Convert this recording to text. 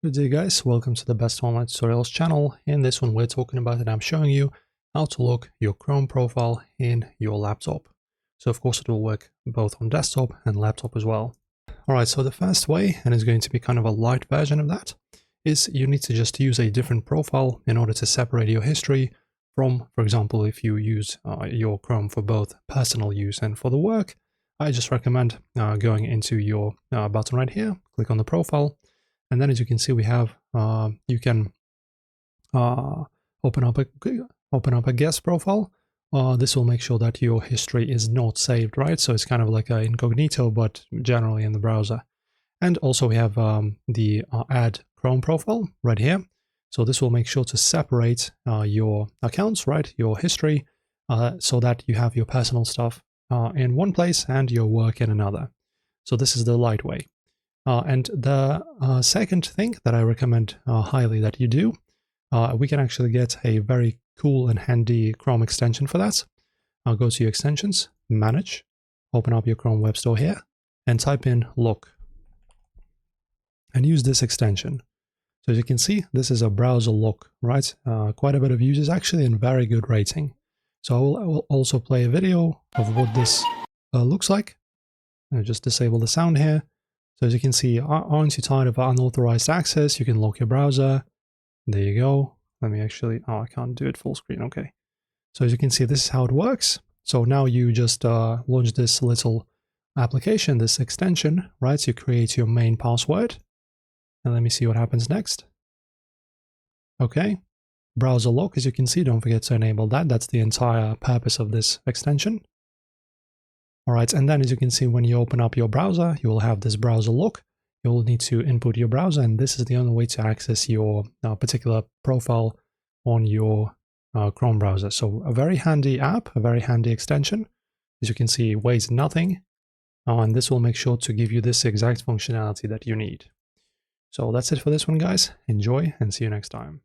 Good day guys, welcome to the Best Online Tutorials channel. In this one we're talking about and I'm showing you how to lock your Chrome profile in your laptop. So of course it will work both on desktop and laptop as well. Alright, so the first way, and it's going to be kind of a light version of that, is you need to just use a different profile in order to separate your history from, for example, if you use your Chrome for both personal use and for the work. I just recommend going into your button right here, click on the profile. And then as you can see, we have, you can open up a guest profile. This will make sure that your history is not saved, right? So it's kind of like an incognito, but generally in the browser. And also we have the add Chrome profile right here. So this will make sure to separate your accounts, right? Your history, so that you have your personal stuff in one place and your work in another. So this is the light way. And the second thing that I recommend highly that you do, we can actually get a very cool and handy Chrome extension for that. I'll go to your extensions, manage, open up your Chrome Web Store here, and type in lock. And use this extension. So as you can see, this is a browser lock, right? Quite a bit of users actually and very good rating. So I will also play a video of what this looks like. I'll just disable the sound here. So as you can see, aren't you tired of unauthorized access? You can lock your browser. There you go. Let me actually, I can't do it full screen. Okay. So as you can see, this is how it works. So now you just launch this little application, this extension, right? So you create your main password. And let me see what happens next. Okay. Browser lock, as you can see, don't forget to enable that. That's the entire purpose of this extension. All right, and then as you can see, when you open up your browser, you will have this browser lock. You will need to input your browser, and this is the only way to access your particular profile on your Chrome browser. So a very handy app, a very handy extension. As you can see, it weighs nothing, and this will make sure to give you this exact functionality that you need. So that's it for this one, guys. Enjoy and see you next time.